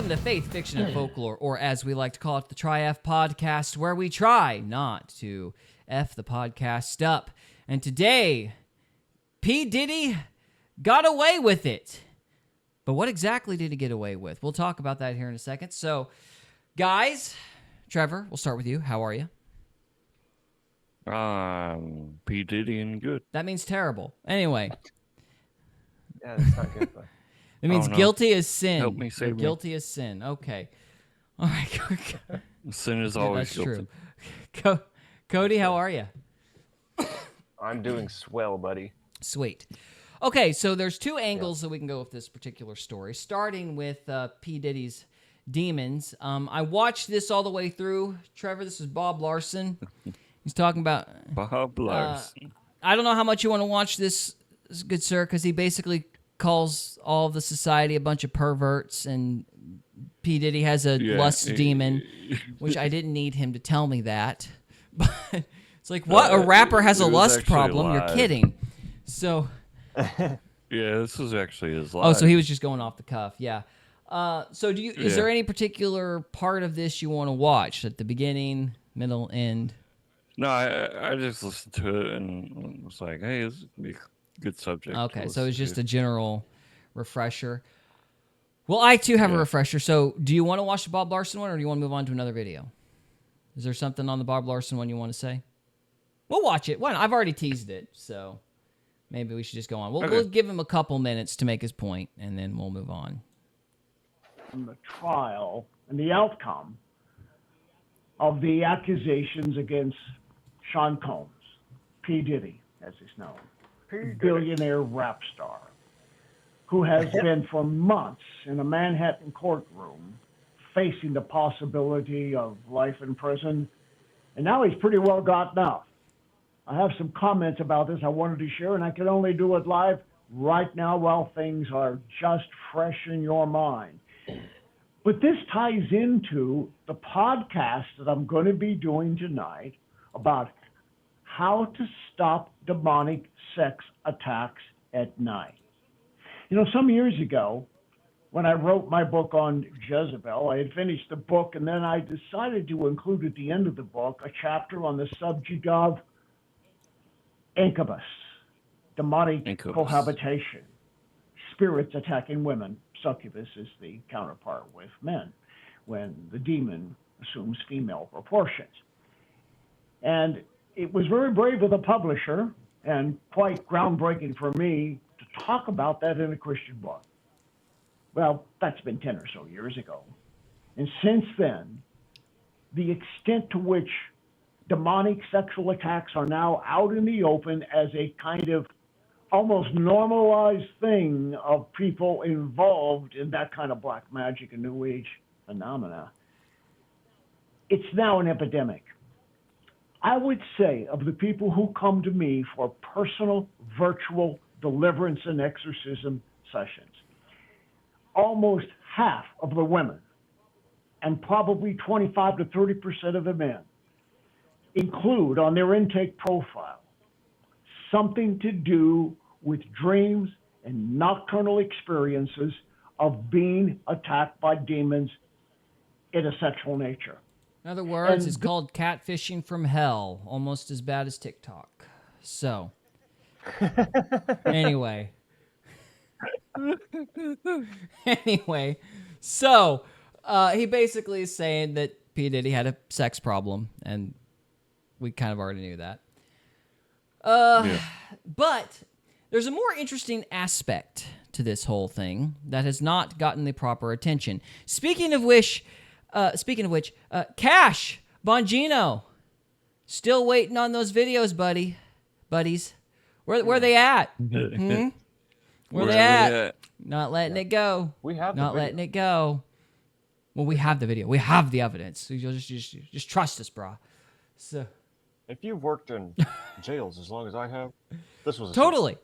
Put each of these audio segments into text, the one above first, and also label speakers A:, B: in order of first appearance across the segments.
A: Welcome to Faith, Fiction, and Folklore, or as we like to call it, the Tri-F Podcast, where we try not to F the podcast up. And today, P. Diddy got away with it. But what exactly did he get away with? We'll talk about that here in a second. So, guys, Trevor, we'll start with you. How are you?
B: P. Diddy and good.
A: That means terrible. Anyway.
C: Yeah, that's not good. But...
A: It means guilty as sin.
B: Help me, save me.
A: Guilty as sin. Okay. All right.
B: Sin is always guilty.
A: True. Cody, how are you?
C: I'm doing swell, buddy.
A: Sweet. Okay, so there's two angles that we can go with this particular story, starting with P. Diddy's demons. I watched this all the way through. Trevor, this is Bob Larson. He's talking about...
B: Bob Larson.
A: I don't know how much you want to watch this, good sir, because he basically calls all of the society a bunch of perverts, and P. Diddy has a lust demon, which I didn't need him to tell me that. But it's like, what? A rapper has a lust problem? You're kidding. So...
B: Yeah, this was actually his life.
A: Oh, so he was just going off the cuff. Yeah. So is there any particular part of this you want to watch? At the beginning, middle, end?
B: No, I just listened to it and was like, hey, this would be a good subject.
A: Okay, so it's just a general refresher. Well, I too have a refresher. So do you want to watch the Bob Larson one, or do you want to move on to another video? Is there something on the Bob Larson one you want to say? We'll watch it. Why not? I've already teased it, so maybe we should just go on. We'll give him a couple minutes to make his point, and then we'll move on.
D: The trial and the outcome of the accusations against Sean Combs, P. Diddy, as he's known, billionaire rap star, who has been for months in a Manhattan courtroom facing the possibility of life in prison, and now he's pretty well gotten out. I have some comments about this I wanted to share, and I can only do it live right now while things are just fresh in your mind. But this ties into the podcast that I'm going to be doing tonight about how to stop demonic sex attacks at night. You know, some years ago, when I wrote my book on Jezebel, I had finished the book, and then I decided to include at the end of the book a chapter on the subject of incubus, demonic cohabitation, spirits attacking women. Succubus is the counterpart with men when the demon assumes female proportions. And it was very brave of the publisher and quite groundbreaking for me to talk about that in a Christian book. Well, that's been 10 or so years ago. And since then, the extent to which demonic sexual attacks are now out in the open as a kind of almost normalized thing of people involved in that kind of black magic and New Age phenomena. It's now an epidemic. I would say of the people who come to me for personal virtual deliverance and exorcism sessions, almost half of the women and probably 25 to 30% of the men include on their intake profile something to do with dreams and nocturnal experiences of being attacked by demons in a sexual nature.
A: In other words, it's called catfishing from hell, almost as bad as TikTok. So, anyway. So he basically is saying that P. Diddy had a sex problem, and we kind of already knew that. But there's a more interesting aspect to this whole thing that has not gotten the proper attention. Speaking of which, Cash Bongino, still waiting on those videos, buddies. Where they at? Where they at? Not letting it go.
C: We have
A: not letting it go. Well, we have the video. We have the evidence. So you'll just trust us, brah. So,
C: if you've worked in jails as long as I have, this was
A: totally.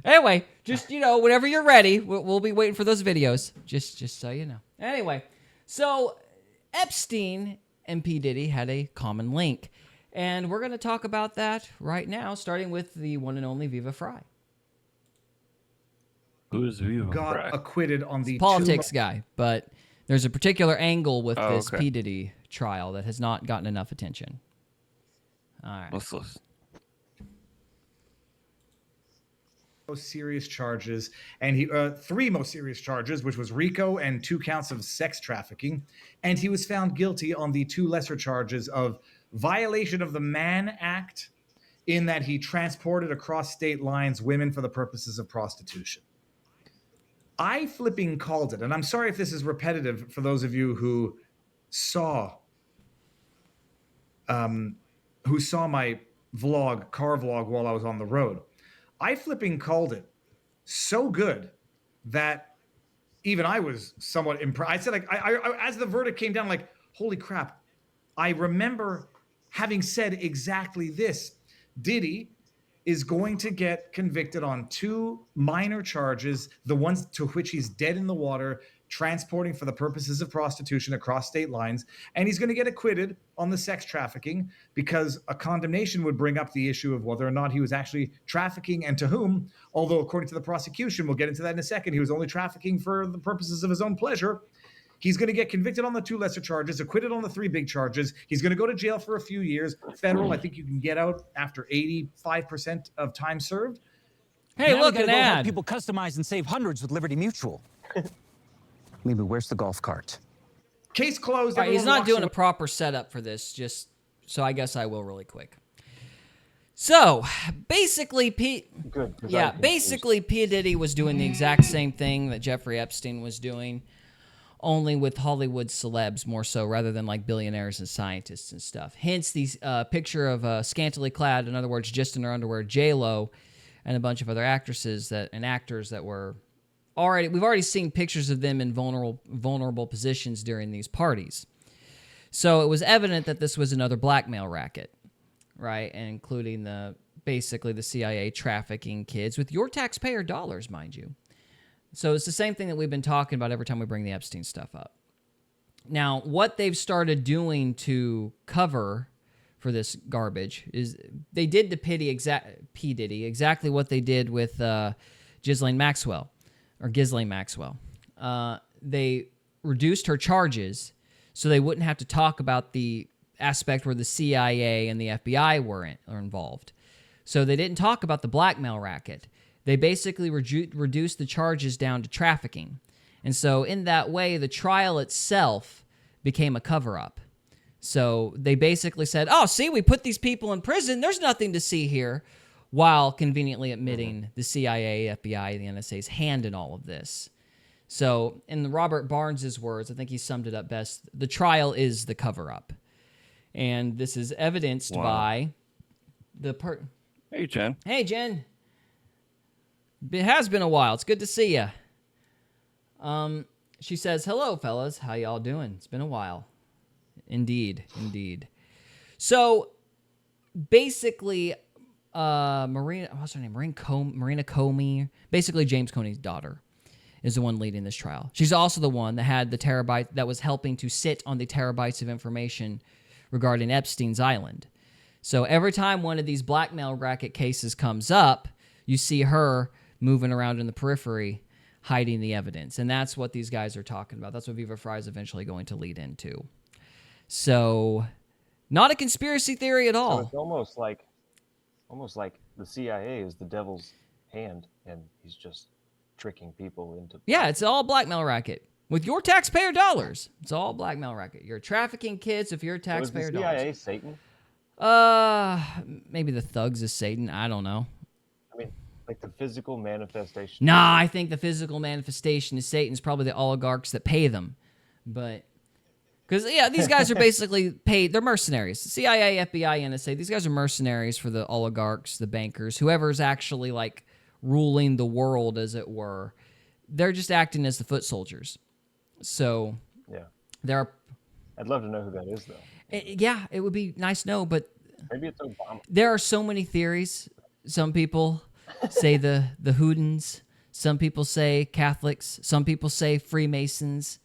A: Anyway, just whenever you're ready, we'll be waiting for those videos. Just so you know. Anyway, so Epstein and P. Diddy had a common link, and we're going to talk about that right now, starting with the one and only Viva Fry.
B: Who's Viva
E: got
B: Brack?
E: acquitted on the
A: Politics guy, but there's a particular angle with
B: Oh,
A: this
B: okay.
A: P. Diddy trial that has not gotten enough attention. All right.
B: Let's listen.
E: most serious charges, and he three most serious charges, which was RICO and 2 counts of sex trafficking, and he was found guilty on the 2 lesser charges of violation of the Mann Act, in that he transported across state lines women for the purposes of prostitution. I flipping called it, and I'm sorry if this is repetitive for those of you who saw my car vlog while I was on the road. I flipping called it so good that even I was somewhat impressed. I said, like, I as the verdict came down, like, holy crap! I remember having said exactly this. Diddy is going to get convicted on 2 minor charges, the ones to which he's dead in the water, transporting for the purposes of prostitution across state lines, and he's going to get acquitted on the sex trafficking, because a condemnation would bring up the issue of whether or not he was actually trafficking and to whom, although according to the prosecution, we'll get into that in a second, he was only trafficking for the purposes of his own pleasure. He's going to get convicted on the 2 lesser charges, acquitted on the 3 big charges. He's going to go to jail for a few years. Federal, I think you can get out after 85% of time served.
A: Hey,
F: Now
A: look
F: we
A: at
F: gotta go help
A: that.
F: people customize and save hundreds with Liberty Mutual. Maybe where's the golf cart?
E: Case closed.
A: All right, he's
E: Everyone
A: not
E: walks
A: doing a
E: away.
A: proper setup for this, just so I guess I will really quick. So, basically,
C: Good. 'cause
A: Yeah,
C: I'm confused.
A: basically, P. Diddy was doing the exact same thing that Jeffrey Epstein was doing, only with Hollywood celebs more so, rather than like billionaires and scientists and stuff. Hence, these picture of scantily clad, in other words, just in her underwear, J-Lo, and a bunch of other actresses and actors that were already. We've already seen pictures of them in vulnerable positions during these parties. So it was evident that this was another blackmail racket, right? And including basically the CIA trafficking kids with your taxpayer dollars, mind you. So it's the same thing that we've been talking about every time we bring the Epstein stuff up. Now, what they've started doing to cover for this garbage is they did to P. Diddy exactly what they did with Ghislaine Maxwell. They reduced her charges so they wouldn't have to talk about the aspect where the CIA and the FBI are involved. So they didn't talk about the blackmail racket. They basically reduced the charges down to trafficking. And so in that way, the trial itself became a cover-up. So they basically said, oh, see, we put these people in prison. There's nothing to see here, while conveniently admitting the CIA, FBI, the NSA's hand in all of this. So in Robert Barnes's words, I think he summed it up best, the trial is the cover-up. And this is evidenced by the
B: Hey, Jen.
A: Hey, Jen. It has been a while. It's good to see you. She says, hello, fellas. How y'all doing? It's been a while. Indeed. So, basically, what's her name? Marina Comey, basically James Comey's daughter, is the one leading this trial. She's also the one that had the terabyte, that was helping to sit on the terabytes of information regarding Epstein's Island. So every time one of these blackmail racket cases comes up, you see her moving around in the periphery, hiding the evidence. And that's what these guys are talking about. That's what Viva Fry is eventually going to lead into. So, not a conspiracy theory at
C: So
A: all.
C: it's almost like the CIA is the devil's hand, and he's just tricking people into.
A: Yeah, it's all blackmail racket. With your taxpayer dollars. It's all blackmail racket. You're trafficking kids with your
C: So is
A: taxpayer
C: the
A: dollars.
C: CIA Satan?
A: Maybe the thugs is Satan. I don't know.
C: I mean, like the physical manifestation.
A: Nah, I think the physical manifestation is Satan's probably the oligarchs that pay them. But, because, yeah, these guys are basically paid. They're mercenaries. CIA, FBI, NSA, these guys are mercenaries for the oligarchs, the bankers, whoever's actually, like, ruling the world, as it were. They're just acting as the foot soldiers. So,
C: Yeah. I'd love to know who that is, though.
A: Yeah, it would be nice to know, but
C: Maybe it's Obama.
A: there are so many theories. Some people say the Houdins. Some people say Catholics. Some people say Freemasons.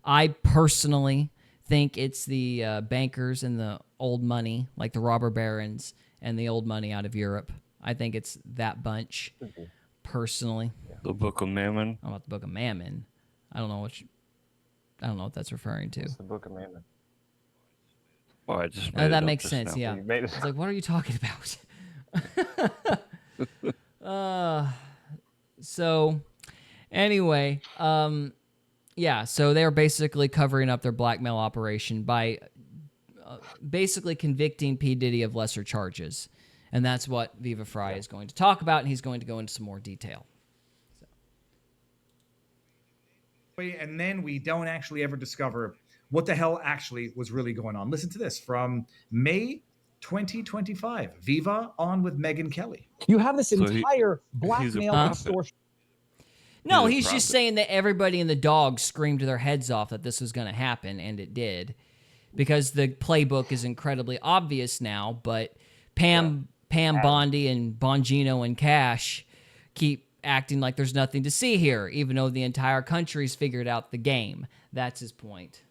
A: I personally think it's the bankers and the old money, like the robber barons and the old money out of Europe. I think it's that bunch, personally.
C: Yeah.
B: The Book of Mammon.
A: About the Book of Mammon. I don't know what that's referring to.
C: It's the Book of Mammon.
B: Oh, I just
A: Oh,
B: made it
A: that
B: up
A: makes
B: just
A: sense.
B: now.
A: Yeah.
C: You made it.
A: It's like, what are you talking about? So anyway, yeah, so they're basically covering up their blackmail operation by basically convicting P. Diddy of lesser charges. And that's what Viva Frei is going to talk about, and he's going to go into some more detail.
E: And then we don't actually ever discover what the hell actually was really going on. Listen to this from May 2025. Viva on with Megyn Kelly.
F: You have this
B: So
F: entire
B: he's a
F: blackmail
B: prophet.
F: extortion.
A: No,
B: He's a
A: he's just
B: prophet.
A: saying that everybody and the dog screamed their heads off that this was going to happen, and it did. Because the playbook is incredibly obvious now, but Pam Bondi and Bongino and Cash keep acting like there's nothing to see here, even though the entire country's figured out the game. That's his point.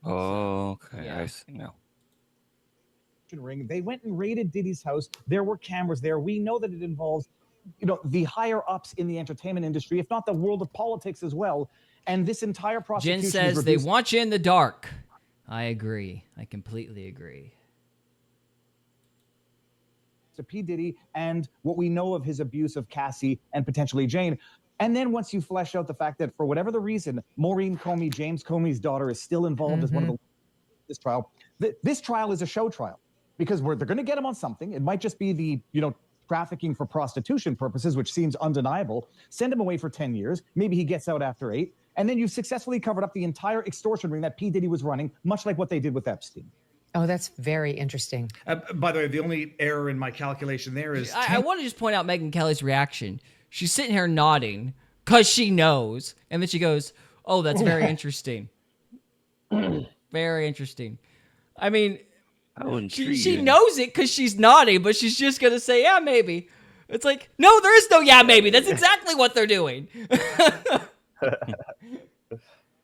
B: Oh, okay.
A: Yeah.
B: I see now.
F: Ring. They went and raided Diddy's house. There were cameras there. We know that it involves, the higher ups in the entertainment industry, if not the world of politics as well. And this entire prosecution
A: Jen
F: is
A: says they
F: reduced
A: want you in the dark. I agree. I completely agree.
F: to P. Diddy and what we know of his abuse of Cassie and potentially Jane. And then once you flesh out the fact that for whatever the reason, Maureen Comey, James Comey's daughter, is still involved as one of the this trial. This trial is a show trial because they're going to get him on something. It might just be the trafficking for prostitution purposes, which seems undeniable. Send him away for 10 years. Maybe he gets out after 8. And then you've successfully covered up the entire extortion ring that P. Diddy was running, much like what they did with Epstein.
G: Oh, that's very interesting.
E: By the way, the only error in my calculation there is
A: I want to just point out Megyn Kelly's reaction. She's sitting here nodding because she knows. And then she goes, oh, that's very interesting. Very interesting. I mean, she knows it because she's nodding, but she's just going to say, yeah, maybe. It's like, no, there is no yeah, maybe. That's exactly what they're doing.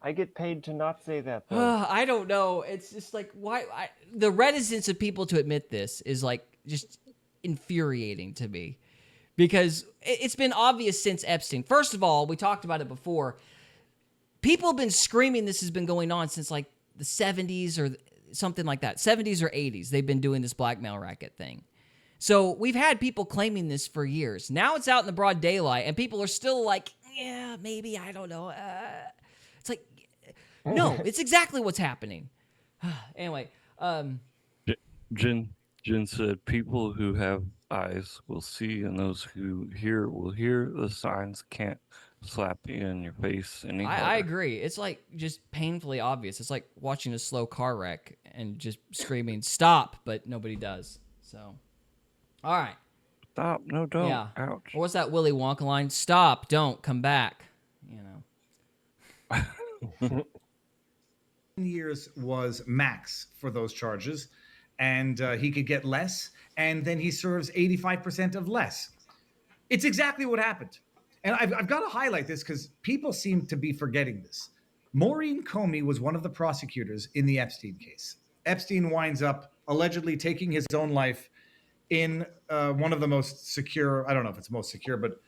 C: I get paid to not say that, though.
A: I don't know. It's just like, why? The reticence of people to admit this is like just infuriating to me because it's been obvious since Epstein. First of all, we talked about it before. People have been screaming this has been going on since like the 70s or something like that. 70s or 80s. They've been doing this blackmail racket thing. So we've had people claiming this for years. Now it's out in the broad daylight and people are still like, yeah, maybe, I don't know. It's like, no, it's exactly what's happening. Anyway,
B: Jen said, people who have eyes will see, and those who hear will hear. The signs can't slap you in your face any harder.
A: I agree. It's like just painfully obvious. It's like watching a slow car wreck and just screaming, stop, but nobody does. So, all right.
B: Stop. No, don't.
A: Yeah.
B: Ouch.
A: Or what's that Willy Wonka line? Stop, don't, come back.
E: 10 years was max for those charges, and he could get less, and then he serves 85% of less. It's exactly what happened. And I've got to highlight this because people seem to be forgetting this. Maureen Comey was one of the prosecutors in the Epstein case. Epstein winds up allegedly taking his own life in one of the most secure, I don't know if it's most secure, but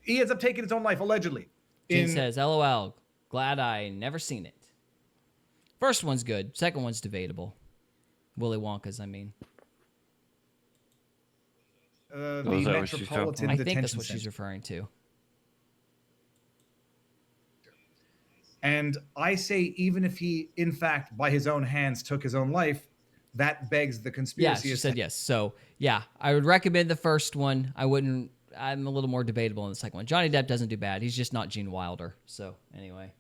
E: he ends up taking his own life allegedly.
A: Jen says, LOL, glad I never seen it. First one's good. Second one's debatable. Willy Wonka's, I mean.
E: The
B: is that what she's
E: Metropolitan
A: I
E: Detention
A: think that's what
E: Center.
A: she's referring to.
E: And I say, even if he, in fact, by his own hands took his own life, that begs the
A: Yeah,
E: conspiracy.
A: she said yes. So, yeah, I would recommend the first one. I'm a little more debatable on the second one. Johnny Depp doesn't do bad. He's just not Gene Wilder. So, anyway.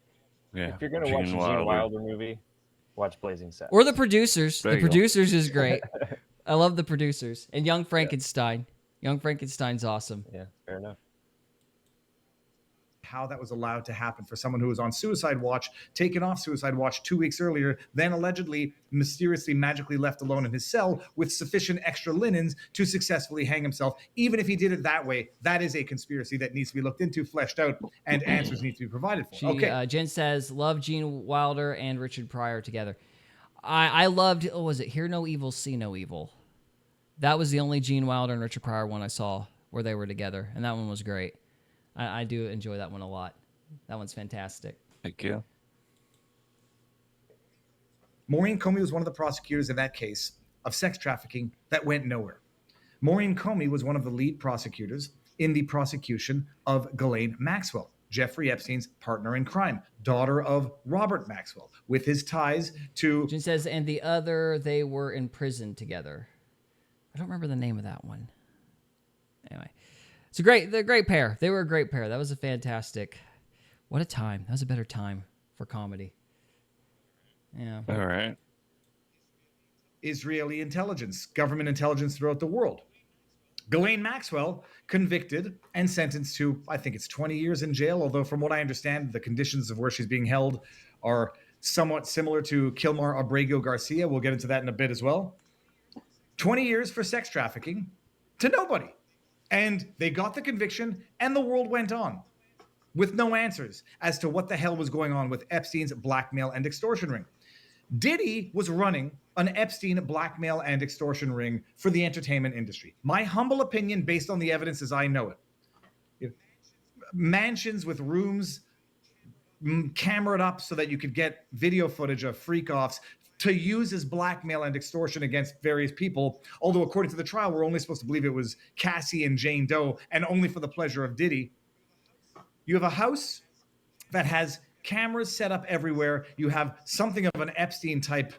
B: Yeah.
C: If you're going to watch a Gene Wilder movie, watch Blazing Saddles.
A: Or The Producers.
B: There
A: The
B: you go.
A: Producers is great. I love The Producers. And Young Frankenstein. Young Frankenstein's awesome.
C: Yeah, fair enough.
E: How that was allowed to happen for someone who was on suicide watch, taken off suicide watch 2 weeks earlier, then allegedly mysteriously magically left alone in his cell with sufficient extra linens to successfully hang himself. Even if he did it that way, that is a conspiracy that needs to be looked into, fleshed out, and answers need to be provided for. Okay.
A: Jen says, love Gene Wilder and Richard Pryor together. I loved, was it Hear No Evil, See No Evil? That was the only Gene Wilder and Richard Pryor one I saw where they were together, and that one was great. I do enjoy that one a lot. That one's fantastic.
B: Thank you.
E: Maureen Comey was one of the prosecutors in that case of sex trafficking that went nowhere. Maureen Comey was one of the lead prosecutors in the prosecution of Ghislaine Maxwell, Jeffrey Epstein's partner in crime, daughter of Robert Maxwell, with his ties to...
A: Jen says, and the other, they were in prison together. I don't remember the name of that one. Anyway, they're a great pair. They were a great pair. That was a fantastic... What a time. That was a better time for comedy. Yeah.
B: All right.
E: Israeli intelligence, government intelligence throughout the world. Ghislaine Maxwell convicted and sentenced to, I think it's 20 years in jail, although from what I understand, the conditions of where she's being held are somewhat similar to Kilmar Abrego Garcia. We'll get into that in a bit as well. 20 years for sex trafficking to nobody. And they got the conviction and the world went on with no answers as to what the hell was going on with Epstein's blackmail and extortion ring. Diddy was running an Epstein blackmail and extortion ring for the entertainment industry. My humble opinion, based on the evidence as I know it, mansions with rooms cameraed up so that you could get video footage of freak-offs to use as blackmail and extortion against various people. Although according to the trial, we're only supposed to believe it was Cassie and Jane Doe and only for the pleasure of Diddy. You have a house that has cameras set up everywhere. You have something of an Epstein type,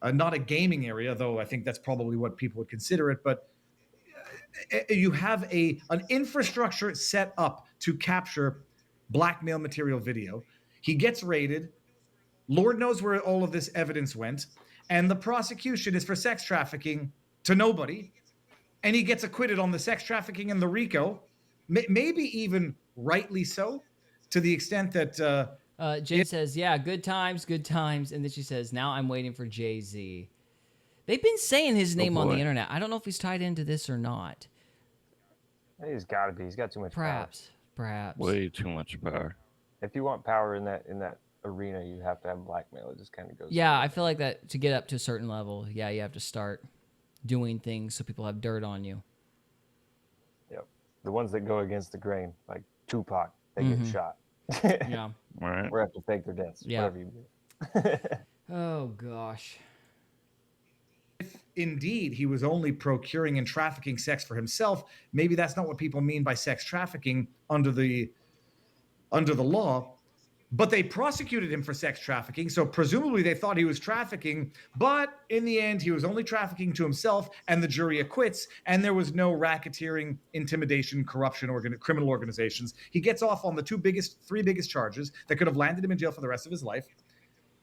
E: not a gaming area, though I think that's probably what people would consider it, but you have an infrastructure set up to capture blackmail material video. He gets raided. Lord knows where all of this evidence went. And the prosecution is for sex trafficking to nobody. And he gets acquitted on the sex trafficking and the RICO, maybe even rightly so, to the extent that...
A: Jane says, yeah, good times. And then she says, now I'm waiting for Jay-Z. They've been saying his name on the internet. I don't know if he's tied into this or not.
C: He's got to be. He's got too much power.
A: Perhaps.
B: Way too much power.
C: If you want power in that arena, you have to have blackmail. It just kind of goes.
A: Yeah, I feel like that to get up to a certain level, yeah, you have to start doing things so people have dirt on you.
C: Yep. The ones that go against the grain, like Tupac, they get shot.
A: Yeah.
B: Right.
C: Or have to fake their deaths.
A: Yeah.
C: Whatever you do.
A: Oh, gosh.
E: If indeed he was only procuring and trafficking sex for himself, maybe that's not what people mean by sex trafficking under the law. But they prosecuted him for sex trafficking, so presumably they thought he was trafficking, but in the end he was only trafficking to himself, and the jury acquits, and there was no racketeering, intimidation, corruption, criminal organizations. He gets off on the three biggest charges that could have landed him in jail for the rest of his life,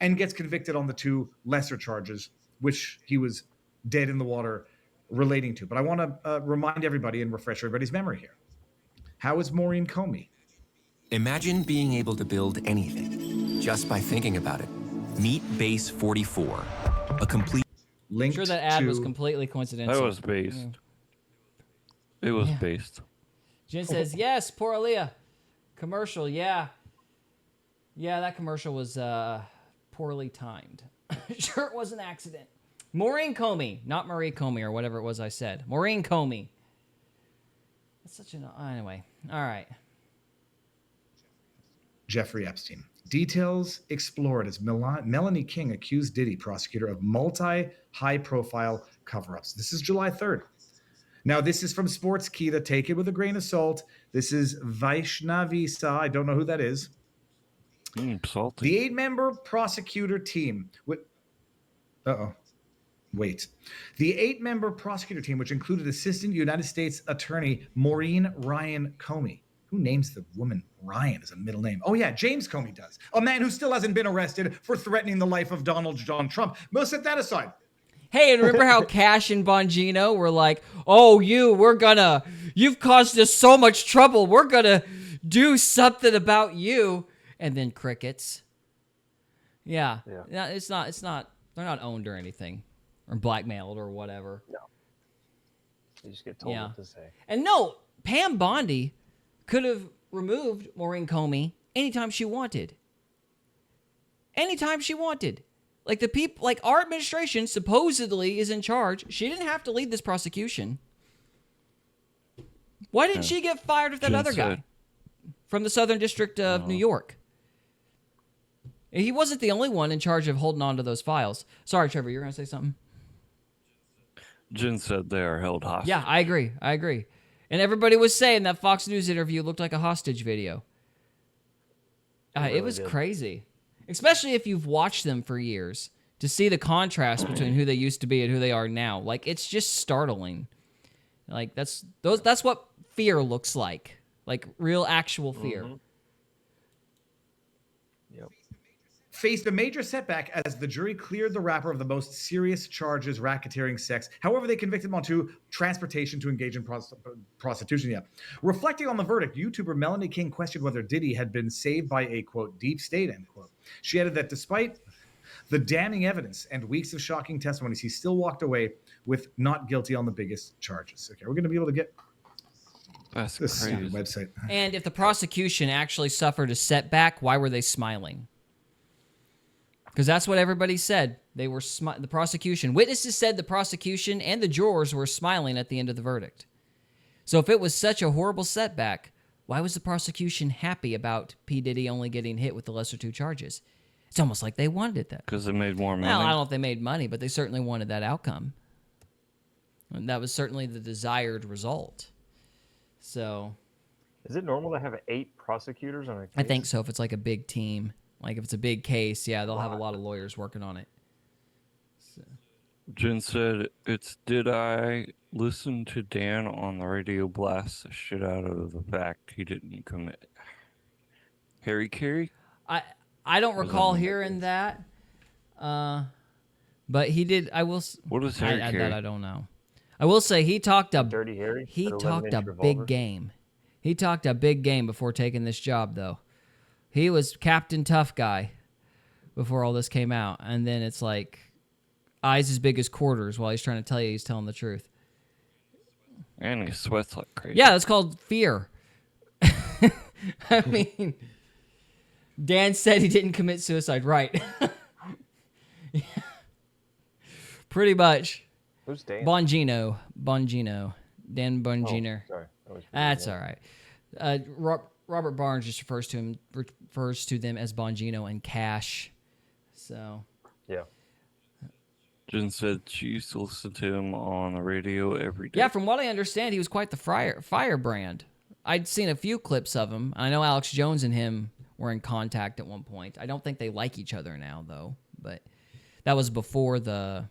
E: and gets convicted on the two lesser charges, which he was dead in the water relating to. But I want to remind everybody and refresh everybody's memory here. How is Maureen Comey?
H: Imagine being able to build anything just by thinking about it. Meet Base 44, a complete...
A: I'm sure that ad was completely coincidental.
B: That was based. Yeah. It was based.
A: Jen says, yes, poor Aaliyah. Commercial, yeah. Yeah, that commercial was poorly timed. Sure it was an accident. Maureen Comey, not Marie Comey or whatever it was I said. Maureen Comey. That's such an... Anyway, all right.
E: Jeffrey Epstein. Details explored as Melanie King accused Diddy, prosecutor, of multi-high-profile cover-ups. This is July 3rd. Now, this is from Sportskita. Take it with a grain of salt. This is Vaishnavi Sa. I don't know who that is.
B: Salty.
E: The 8-member prosecutor team with... Wait. The 8-member prosecutor team, which included Assistant United States Attorney Maureen Ryan Comey. Who names the woman Ryan as a middle name? Oh, yeah, James Comey does. A man who still hasn't been arrested for threatening the life of Donald John Trump. We'll set that aside.
A: Hey, and remember how Cash and Bongino were like, oh, you've caused us so much trouble. We're going to do something about you. And then crickets. Yeah. It's not, they're not owned or anything or blackmailed or whatever.
C: No. You just get told what to say.
A: And no, Pam Bondi could have removed Maureen Comey anytime she wanted. Anytime she wanted. Like the people, like our administration supposedly is in charge. She didn't have to lead this prosecution. Why didn't she get fired with that other guy? from the Southern District of New York. He wasn't the only one in charge of holding on to those files. Sorry, Trevor, you're going to say something?
B: Jen said they are held hostage.
A: Yeah, I agree. And everybody was saying that Fox News interview looked like a hostage video. It was crazy. Especially if you've watched them for years, to see the contrast between who they used to be and who they are now. Like, it's just startling. Like, that's what fear looks like. Like, real, actual fear.
C: Yep.
E: Faced a major setback as the jury cleared the rapper of the most serious charges, racketeering, sex. However, they convicted him onto transportation to engage in prostitution. Yeah. Reflecting on the verdict, YouTuber Melanie King questioned whether Diddy had been saved by a, quote, deep state, end quote. She added that despite the damning evidence and weeks of shocking testimonies, he still walked away with not guilty on the biggest charges. Okay, we're going to be able to get
B: That's
E: this
B: crazy.
E: website.
A: And if the prosecution actually suffered a setback, why were they smiling? Because that's what everybody said. They were the prosecution. Witnesses said the prosecution and the jurors were smiling at the end of the verdict. So if it was such a horrible setback, why was the prosecution happy about P. Diddy only getting hit with the lesser two charges? It's almost like they wanted that.
B: Because they made more money.
A: Well, I don't know if they made money, but they certainly wanted that outcome. And that was certainly the desired result. So,
C: Is it normal to have 8 prosecutors on a case?
A: I think so. If it's like a big team, like if it's a big case, yeah, they'll have a lot of lawyers working on it. So.
B: Jen said, did I listen to Dan on the radio blast the shit out of the fact he didn't commit Harry Carey?
A: I don't recall hearing that, but he did. I will.
B: What is Harry Carey?
A: That I don't know. I will say he talked a
C: Dirty Harry.
A: He talked a big game. He talked a big game before taking this job, though. He was Captain Tough Guy before all this came out, and then it's like eyes as big as quarters while he's trying to tell you he's telling the truth.
B: And he sweats like crazy.
A: Yeah, that's called fear. I mean, Dan said he didn't commit suicide, right? Yeah. Pretty much.
C: Who's Dan?
A: Bongino. Dan Bongino.
C: Oh, sorry.
A: That's all right. Robert Barnes just refers to them as Bongino and Cash. So.
C: Yeah.
B: Jen said she used to listen to him on the radio every day.
A: Yeah, from what I understand, he was quite the firebrand. I'd seen a few clips of him. I know Alex Jones and him were in contact at one point. I don't think they like each other now, though. But that was before the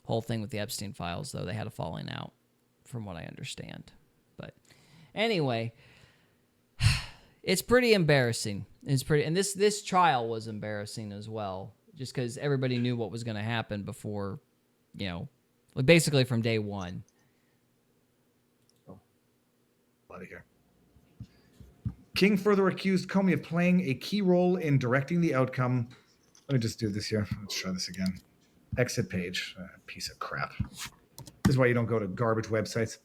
A: whole thing with the Epstein files, though. They had a falling out, from what I understand. But anyway, it's pretty embarrassing. And this trial was embarrassing as well, just because everybody knew what was going to happen before, basically from day one.
E: Out of here. King further accused Comey of playing a key role in directing the outcome. Let me just do this here. Let's try this again. Exit page. Piece of crap. This is why you don't go to garbage websites.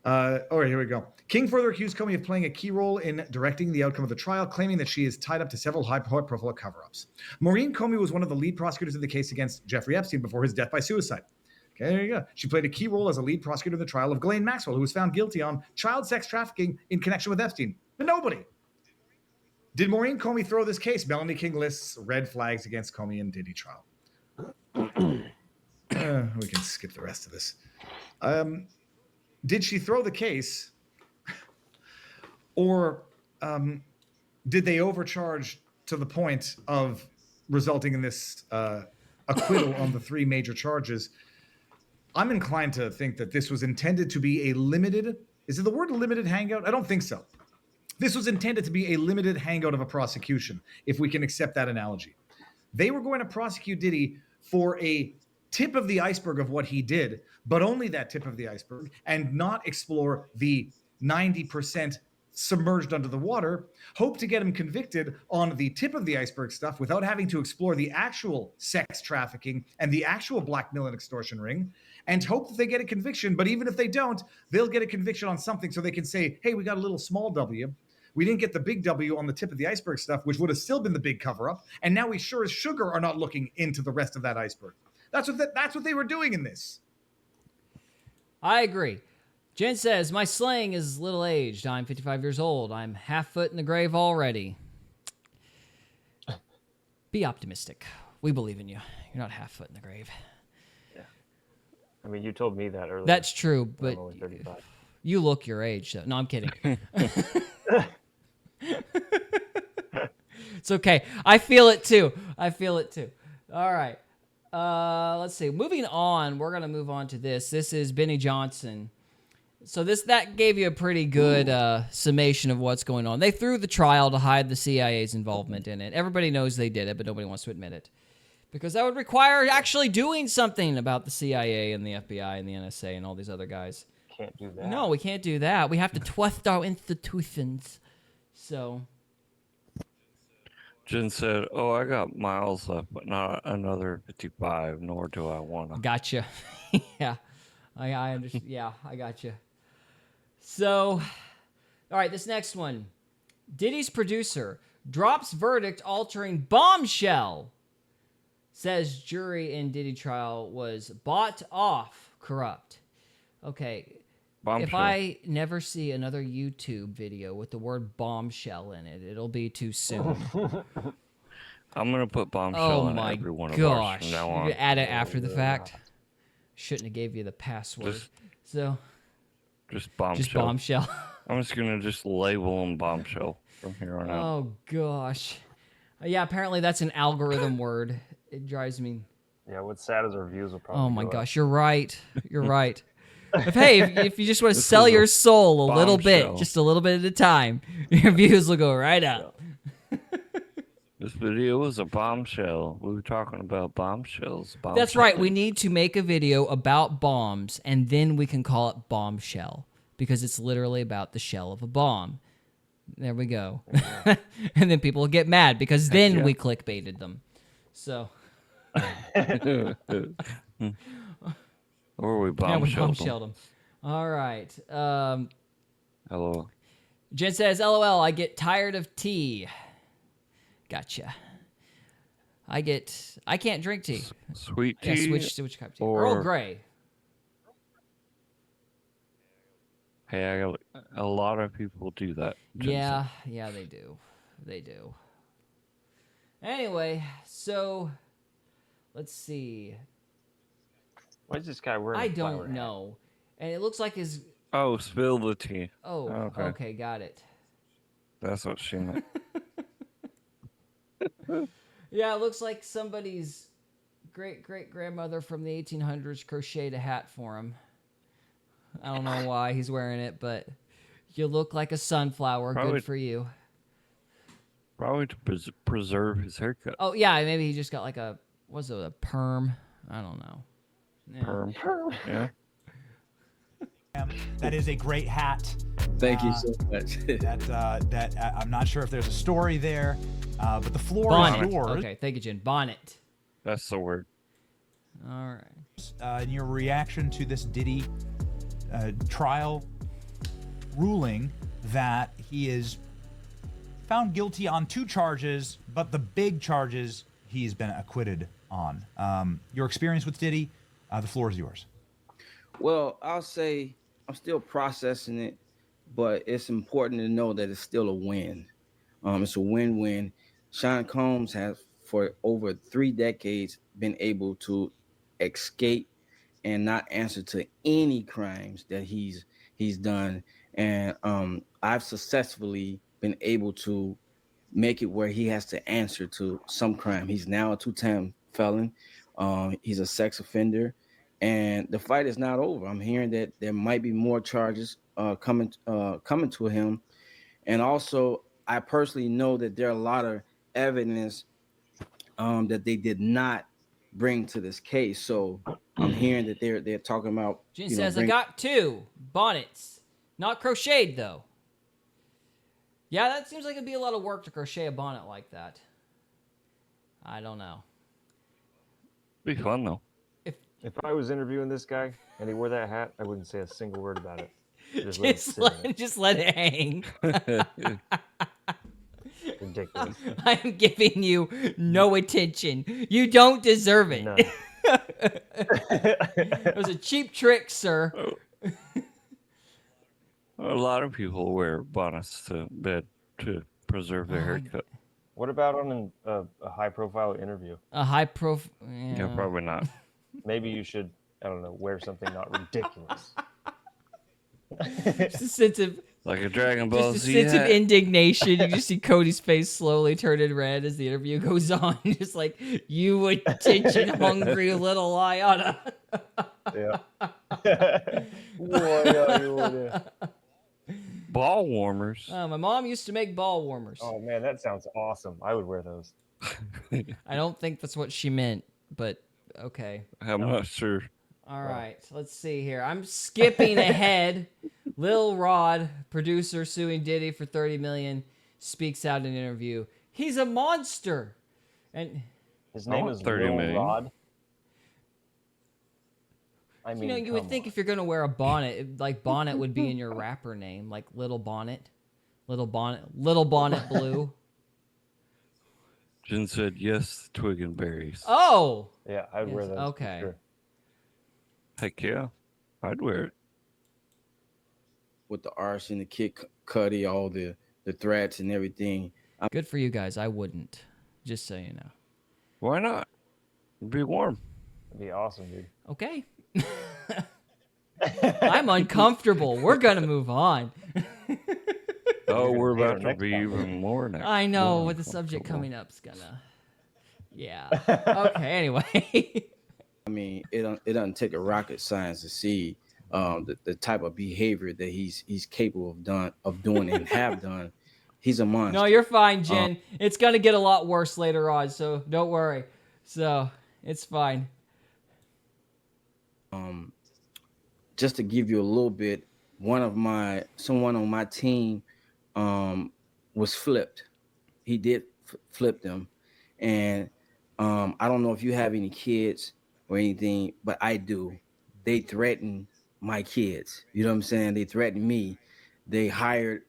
E: All right, here we go. King further accused Comey of playing a key role in directing the outcome of the trial, claiming that she is tied up to several high-profile cover-ups. Maureen Comey was one of the lead prosecutors in the case against Jeffrey Epstein before his death by suicide. Okay, there you go. She played a key role as a lead prosecutor in the trial of Ghislaine Maxwell, who was found guilty on child sex trafficking in connection with Epstein. But nobody. Did Maureen Comey throw this case? Melanie King lists red flags against Comey and Diddy trial. We can skip the rest of this. Did she throw the case, or did they overcharge to the point of resulting in this acquittal on the 3 major charges? I'm inclined to think that this was intended to be a limited, is it the word limited hangout? I don't think so. This was intended to be a limited hangout of a prosecution, if we can accept that analogy. They were going to prosecute Diddy for a tip of the iceberg of what he did, but only that tip of the iceberg, and not explore the 90% submerged under the water, hope to get him convicted on the tip of the iceberg stuff without having to explore the actual sex trafficking and the actual blackmail and extortion ring, and hope that they get a conviction. But even if they don't, they'll get a conviction on something so they can say, hey, we got a little small W. We didn't get the big W on the tip of the iceberg stuff, which would have still been the big cover-up. And now we sure as sugar are not looking into the rest of that iceberg. That's what they were doing in this.
A: I agree. Jen says, my slaying is little aged. I'm 55 years old. I'm half foot in the grave already. Be optimistic. We believe in you. You're not half foot in the grave.
C: I mean, you told me that earlier.
A: That's true,
C: I'm
A: but
C: only 35.
A: you look your age. So. No, I'm kidding. It's okay. I feel it too. All right. Let's see. Moving on, we're gonna move on to this. This is Benny Johnson. So that gave you a pretty good summation of what's going on. They threw the trial to hide the CIA's involvement in it. Everybody knows they did it, but nobody wants to admit it. Because that would require actually doing something about the CIA and the FBI and the NSA and all these other guys.
C: Can't do that.
A: No, we can't do that. We have to trust our institutions. So...
B: Jen said, "Oh, I got miles left, but not another 55. Nor do I want to."
A: Gotcha. Yeah, I understand. Yeah, I gotcha. So, all right, this next one. Diddy's producer drops verdict altering bombshell. Says jury in Diddy trial was bought off corrupt. Okay.
B: Bombshell.
A: If I never see another YouTube video with the word bombshell in it, it'll be too soon.
B: I'm gonna put bombshell in every one of ours from now on.
A: You add it after the fact. Shouldn't have gave you the password.
B: Just bombshell.
A: Just bombshell.
B: I'm just gonna label them bombshell from here on out.
A: Oh gosh. Yeah, apparently that's an algorithm word. It drives me.
C: Yeah, what's sad is our views will probably.
A: Oh my
C: go
A: gosh,
C: up.
A: you're right. You're right. If you just want to sell your soul a little bit, just a little bit at a time, your views will go right up.
B: This video was a bombshell. We were talking about bombshells.
A: That's right. We need to make a video about bombs, and then we can call it bombshell because it's literally about the shell of a bomb. There we go. And then people will get mad because then we clickbaited them. So.
B: Or we bombshelled
A: them. All right.
B: Hello.
A: Jen says, LOL, I get tired of tea. Gotcha. I can't drink tea.
B: Sweet tea.
A: Yeah, switch cup of tea. Earl Grey.
B: Hey, a lot of people do that.
A: Yeah, they do. They do. Anyway, so let's see.
C: Why is this guy wearing?
A: I don't know. And it looks like his.
B: Oh, spill the tea.
A: Oh, okay, got it.
B: That's what she meant.
A: Yeah, it looks like somebody's great-great-grandmother from the 1800s crocheted a hat for him. I don't know why he's wearing it, but you look like a sunflower.
B: Probably,
A: good for you.
B: Probably to preserve his haircut.
A: Oh, yeah, maybe he just got like a perm? I don't know. Yeah.
B: Perm. Yeah.
I: That is a great hat.
J: Thank you so much.
I: I'm not sure if there's a story there, but the floor
A: Bonnet.
I: is yours.
A: Okay, thank you, Jen. Bonnet.
B: That's the word.
A: All right.
I: In your reaction to this Diddy trial ruling that he is found guilty on 2 charges, but the big charges he's been acquitted on. Your experience with Diddy, the floor is yours.
J: Well, I'll say I'm still processing it, but it's important to know that it's still a win. It's a win-win. Sean Combs has, for over 3 decades, been able to escape and not answer to any crimes that he's done. And I've successfully been able to make it where he has to answer to some crime. He's now a 2-time felon. He's a sex offender. And the fight is not over. I'm hearing that there might be more charges coming to him. And also, I personally know that there are a lot of evidence that they did not bring to this case. So I'm hearing that they're talking about.
A: Jen says, I got 2 bonnets. Not crocheted, though. Yeah, that seems like it'd be a lot of work to crochet a bonnet like that. I don't know.
B: Be fun, though.
C: If I was interviewing this guy and he wore that hat, I wouldn't say a single word about it.
A: Just let it hang.
C: Ridiculous.
A: I am giving you no attention. You don't deserve it.
C: None.
A: It was a cheap trick, sir.
B: A lot of people wear bonnets to bed to preserve their haircut.
C: What about on a high-profile interview?
A: A high prof.
B: Yeah, probably not.
C: Maybe you should, I don't know, wear something not ridiculous.
A: Just a sense of
B: Like a Dragon Ball
A: just a
B: Z
A: sense of
B: hat.
A: indignation. You just see Cody's face slowly turning red as the interview goes on. Just like, you attention-hungry little lion.
C: Yeah. Why
B: Ball warmers.
A: My mom used to make ball warmers.
C: Oh man, that sounds awesome. I would wear those.
A: I don't think that's what she meant, but okay.
B: I'm not sure.
A: All right, let's see here. I'm skipping ahead. Lil Rod, producer suing Diddy for $30 million, speaks out in an interview. He's a monster, and
C: his name is
B: $30
C: Lil
B: million.
C: Rod. I mean,
A: you would think if you're gonna wear a bonnet, like Bonnet would be in your rapper name, like Little Bonnet, Little Bonnet Blue.
B: Jen said yes, twig and berries.
A: Oh,
C: yeah, I'd wear
A: Yes,
C: those.
A: okay.
C: For sure.
B: Heck yeah, I'd wear it.
J: With the arse and the Kid Cudi, all the threats and everything.
A: good for you guys. I wouldn't. Just so you know.
B: Why not? It'd be warm.
C: It'd be awesome, dude.
A: Okay. I'm uncomfortable. We're gonna move on.
B: Oh,
C: You're
B: we're
C: gonna hate
B: about
C: our
B: to
C: next
B: be
C: topic.
B: even more next.
A: I know
B: more
A: with the subject
B: uncomfortable.
A: coming up's gonna. Yeah. Okay. Anyway.
J: I mean, it doesn't take a rocket science to see the type of behavior that he's capable of doing and have done. He's a monster.
A: No, you're fine, Jen. It's gonna get a lot worse later on, so don't worry. So it's fine.
J: Just to give you a little bit, someone on my team was flipped. He did flip them, and I don't know if you have any kids or anything, but I do. They threaten my kids. You know what I'm saying? They threatened me. They hired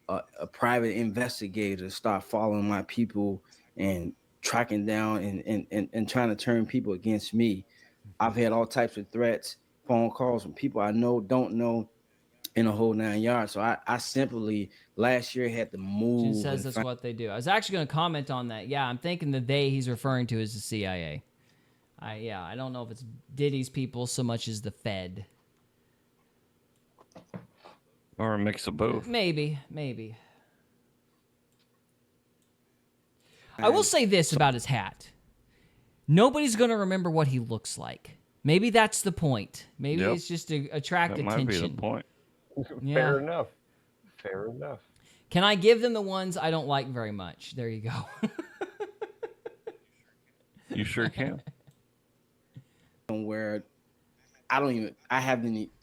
J: a private investigator to start following my people and tracking down and trying to turn people against me. I've had all types of threats, phone calls from people I know, don't know, in a whole 9 yards. So I simply last year had to move.
A: Jen says that's what they do. I was actually gonna comment on that. Yeah, I'm thinking the they he's referring to is the CIA. I don't know if it's Diddy's people so much as the Fed.
B: Or a mix of both.
A: Maybe. I will say this about his hat. Nobody's going to remember what he looks like. Maybe that's the point. Maybe
B: Yep.
A: it's just to attract
B: That
A: attention.
B: might be the point.
A: Yeah.
C: Fair enough. Fair enough.
A: Can I give them the ones I don't like very much? There you go.
B: You sure can.
J: where I didn't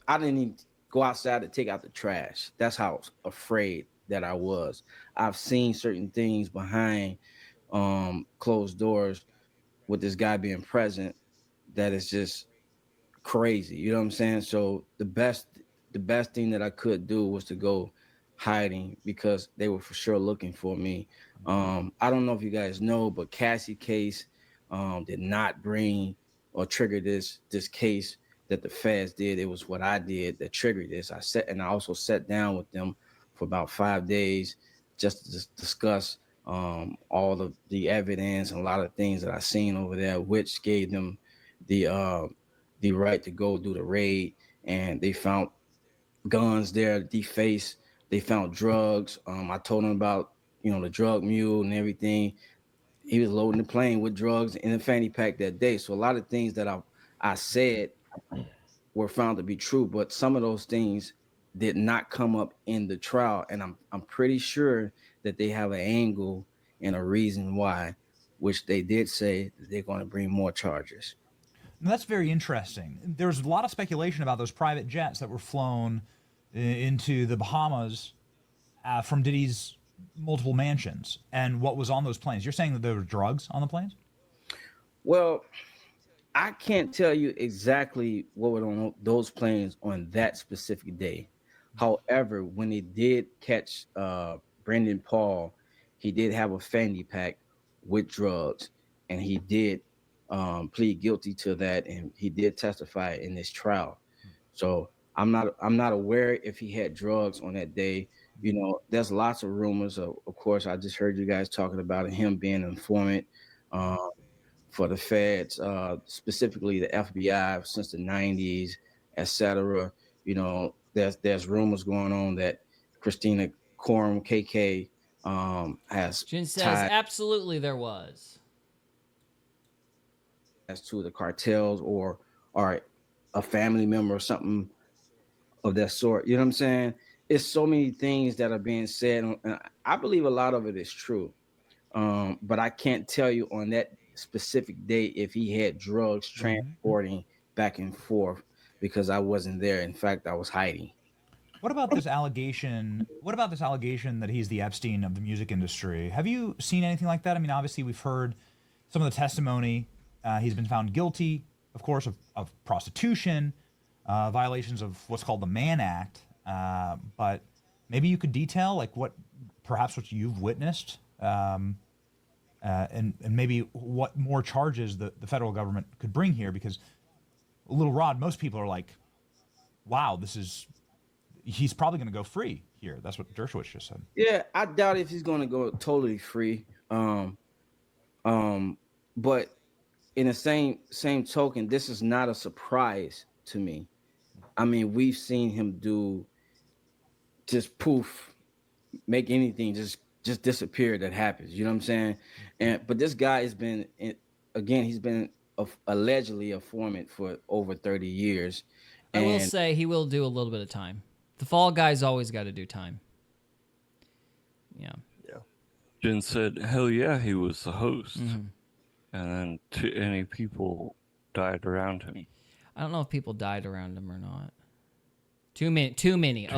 J: even go outside to take out the trash. That's how afraid that I was. I've seen certain things behind closed doors with this guy being present that is just crazy. You know what I'm saying? So the best thing that I could do was to go hiding because they were for sure looking for me. I don't know if you guys know, but Cassie case did not bring or trigger this case that the feds did. It was what I did that triggered this. I also sat down with them for about 5 days just to discuss all of the evidence and a lot of things that I seen over there, which gave them the right to go do the raid. And they found guns there, defaced. They found drugs. I told them about the drug mule and everything. He was loading the plane with drugs in a fanny pack that day. So a lot of things that I said were found to be true, but some of those things did not come up in the trial. And I'm pretty sure that they have an angle and a reason why, which they did say that they're going to bring more charges.
I: Now, that's very interesting. There's a lot of speculation about those private jets that were flown into the Bahamas from Diddy's multiple mansions and what was on those planes. You're saying that there were drugs on the planes?
J: Well, I can't tell you exactly what was on those planes on that specific day. However, when they did catch Brendan Paul, he did have a fanny pack with drugs, and he did plead guilty to that, and he did testify in this trial. So I'm not aware if he had drugs on that day. You know, there's lots of rumors. Of course, I just heard you guys talking about him being an informant um, for the feds, specifically the FBI since the '90s, etc. You know, there's rumors going on that Christina Coram KK has
A: Jin says
J: ties
A: absolutely there was.
J: to the cartels or a family member or something of that sort. You know what I'm saying? It's so many things that are being said, and I believe a lot of it is true. But I can't tell you on that specific day if he had drugs transporting back and forth because I wasn't there. In fact, I was hiding.
I: What about this allegation? What about this allegation that he's the Epstein of the music industry? Have you seen anything like that? I mean, obviously, we've heard some of the testimony. He's been found guilty, of course, of prostitution, violations of what's called the Mann Act. But maybe you could detail, like, perhaps what you've witnessed, and maybe what more charges the federal government could bring here. Because, Little Rod, most people are like, wow, he's probably going to go free here. That's what Dershowitz just said.
J: Yeah, I doubt if he's going to go totally free. But in the same token, this is not a surprise to me. I mean, we've seen him do just poof, make anything just disappear that happens. You know what I'm saying? But this guy has been, again, he's been allegedly a informant for over 30 years.
A: I will say he will do a little bit of time. The fall guy's always got to do time. Yeah.
B: Jen said, hell yeah, he was the host. And then too many people died around him.
A: I don't know if people died around him or not. Too many. Too many.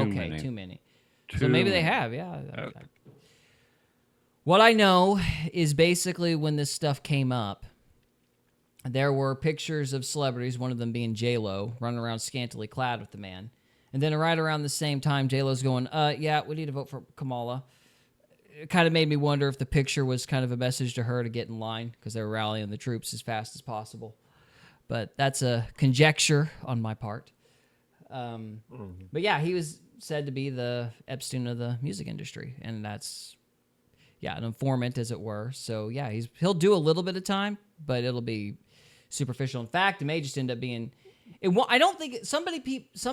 A: So maybe they have, yeah. Okay. What I know is basically when this stuff came up, there were pictures of celebrities, one of them being J-Lo, running around scantily clad with the man. And then right around the same time, J-Lo's going, yeah, we need to vote for Kamala. It kind of made me wonder if the picture was kind of a message to her to get in line because they were rallying the troops as fast as possible. But that's a conjecture on my part. But yeah, he was said to be the Epstein of the music industry. And that's, an informant, as it were. So yeah, he'll do a little bit of time, but it'll be superficial. In fact, it may just end up being... I don't think some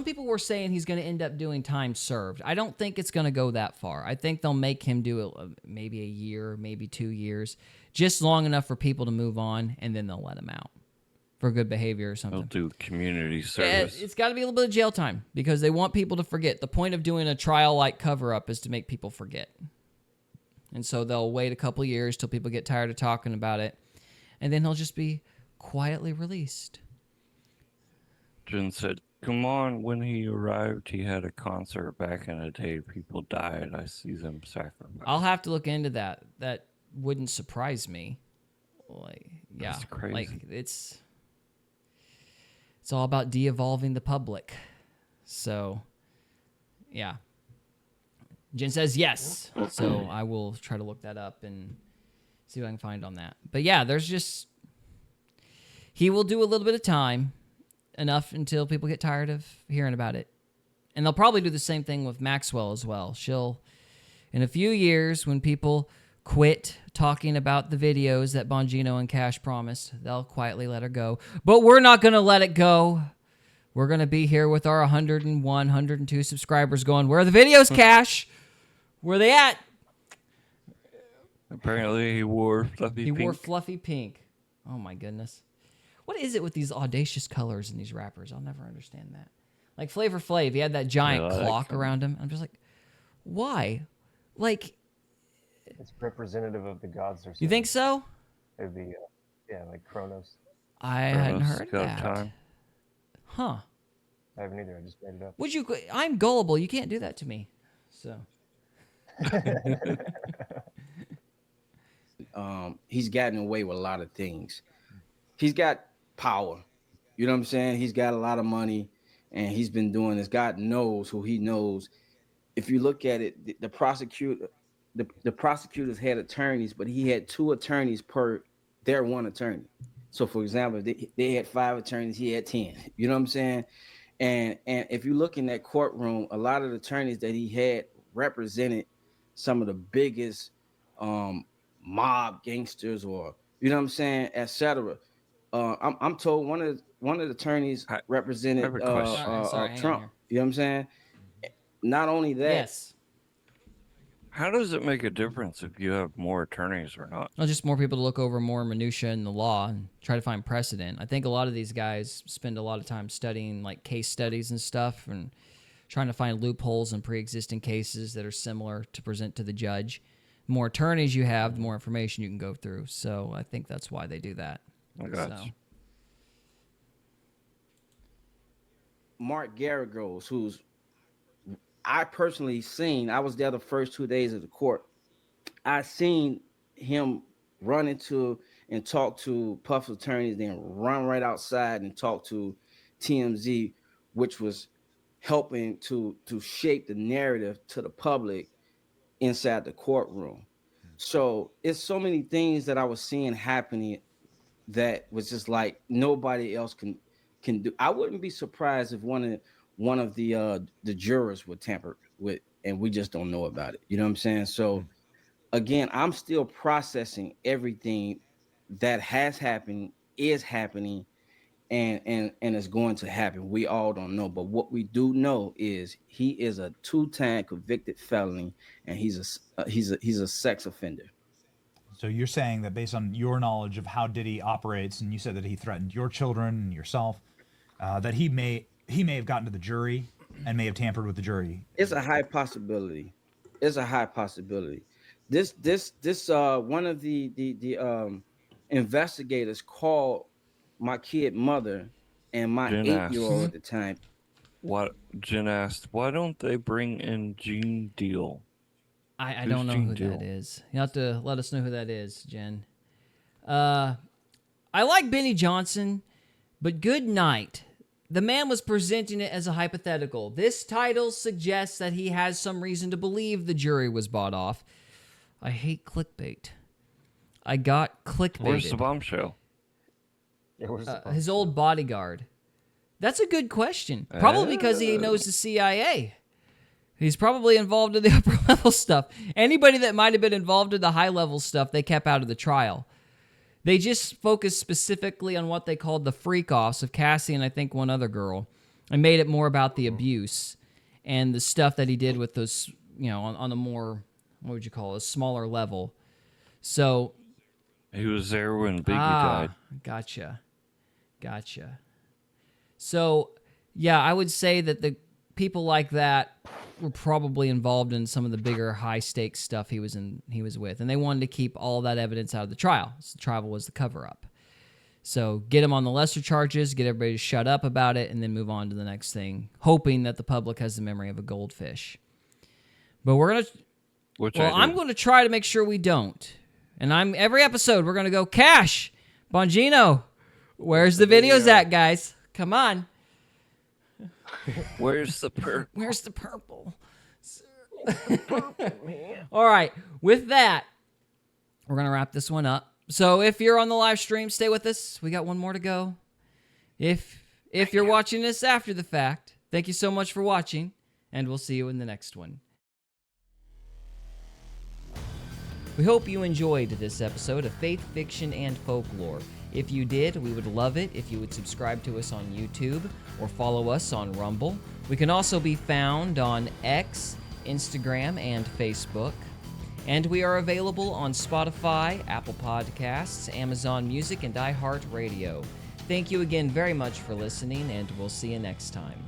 A: people were saying he's going to end up doing time served. I don't think it's going to go that far. I think they'll make him do maybe a year, maybe 2 years, just long enough for people to move on, and then they'll let him out for good behavior or something.
B: They'll do community service.
A: It's got to be a little bit of jail time because they want people to forget. The point of doing a trial-like cover-up is to make people forget. And so they'll wait a couple years till people get tired of talking about it, and then he'll just be quietly released.
B: Jen said, come on, when he arrived, he had a concert back in the day. People died. I see them sacrificed.
A: I'll have to look into that. That wouldn't surprise me.
B: That's crazy.
A: It's all about de-evolving the public. So, yeah. Jen says yes. So I will try to look that up and see what I can find on that. But yeah, he will do a little bit of time. Enough until people get tired of hearing about it. And they'll probably do the same thing with Maxwell as well. She'll, in a few years, when people quit talking about the videos that Bongino and Cash promised, they'll quietly let her go. But we're not going to let it go. We're going to be here with our 101, 102 subscribers going, where are the videos, Cash? Where are they at?
B: Apparently he wore fluffy pink.
A: He wore fluffy pink. Oh, my goodness. What is it with these audacious colors in these rappers? I'll never understand that. Like Flavor Flav, he had that giant clock around him. I'm just like, why? Like,
C: it's representative of the gods or something.
A: You think so?
C: It'd be, like Kronos.
A: I hadn't heard that.
B: Time.
A: Huh.
C: I haven't either. I just made it up.
A: I'm gullible. You can't do that to me. So.
J: He's gotten away with a lot of things. He's got power. You know what I'm saying? He's got a lot of money and he's been doing this. God knows who he knows. If you look at it, the prosecutors had attorneys, but he had 2 attorneys per one attorney. So for example, they had 5 attorneys, he had 10. You know what I'm saying? And if you look in that courtroom, a lot of the attorneys that he had represented some of the biggest mob gangsters, or you know what I'm saying, etc. I'm told one of the attorneys
B: I
J: represented
B: have a question.
A: Sorry, hang on
J: Trump.
A: here.
J: You know what I'm saying? Not only that,
A: Yes.
B: How does it make a difference if you have more attorneys or not?
A: Well, just more people to look over more minutia in the law and try to find precedent. I think a lot of these guys spend a lot of time studying like case studies and stuff and trying to find loopholes in pre-existing cases that are similar to present to the judge. The more attorneys you have, the more information you can go through. So I think that's why they do that.
B: I got you.
J: Mark Garagos, who's I personally seen, I was there the first 2 days of the court. I seen him run into and talk to Puff's attorneys, then run right outside and talk to TMZ, which was helping to shape the narrative to the public inside the courtroom. So it's so many things that I was seeing happening that was just like nobody else can do. I wouldn't be surprised if one of the jurors were tampered with and we just don't know about it. You know what I'm saying? So again, I'm still processing everything that has happened, is happening, and is going to happen. We all don't know, but what we do know is he is a 2-time convicted felon, and he's a sex offender.
I: So you're saying that based on your knowledge of how Diddy operates, and you said that he threatened your children and yourself, that he may have gotten to the jury and may have tampered with the jury.
J: It's a high possibility. It's a high possibility. This one of the investigators called my kid mother and my 8-year-old at the time.
B: Jen asked, why don't they bring in Gene Deal?
A: I don't know who that is. You have to let us know who that is, Jen. I like Benny Johnson, but good night. The man was presenting it as a hypothetical. This title suggests that he has some reason to believe the jury was bought off. I hate clickbait. I got clickbaited.
B: Where's the bombshell?
C: Yeah, where's the
A: His old bodyguard. That's a good question. Probably because he knows the CIA. He's probably involved in the upper level stuff. Anybody that might have been involved in the high level stuff, they kept out of the trial. They just focused specifically on what they called the freak-offs of Cassie and I think one other girl, and made it more about the abuse and the stuff that he did with those, you know, on a more, what would you call it, a smaller level. So
B: he was there when Biggie died.
A: Gotcha. So, yeah, I would say that the people like that were probably involved in some of the bigger high-stakes stuff he was with, and they wanted to keep all that evidence out of the trial. So the trial was the cover-up. So get him on the lesser charges, get everybody to shut up about it, and then move on to the next thing, hoping that the public has the memory of a goldfish. But I'm going to try to make sure we don't. And every episode we're going to go, Cash, Bongino, where's the videos at, guys? Come on.
B: Where's the purple?
A: Where's the purple? All right. With that, we're going to wrap this one up. So if you're on the live stream, stay with us. We got one more to go. If you're watching this after the fact, thank you so much for watching, and we'll see you in the next one. We hope you enjoyed this episode of Faith, Fiction, and Folklore. If you did, we would love it if you would subscribe to us on YouTube or follow us on Rumble. We can also be found on X, Instagram, and Facebook. And we are available on Spotify, Apple Podcasts, Amazon Music, and iHeartRadio. Thank you again very much for listening, and we'll see you next time.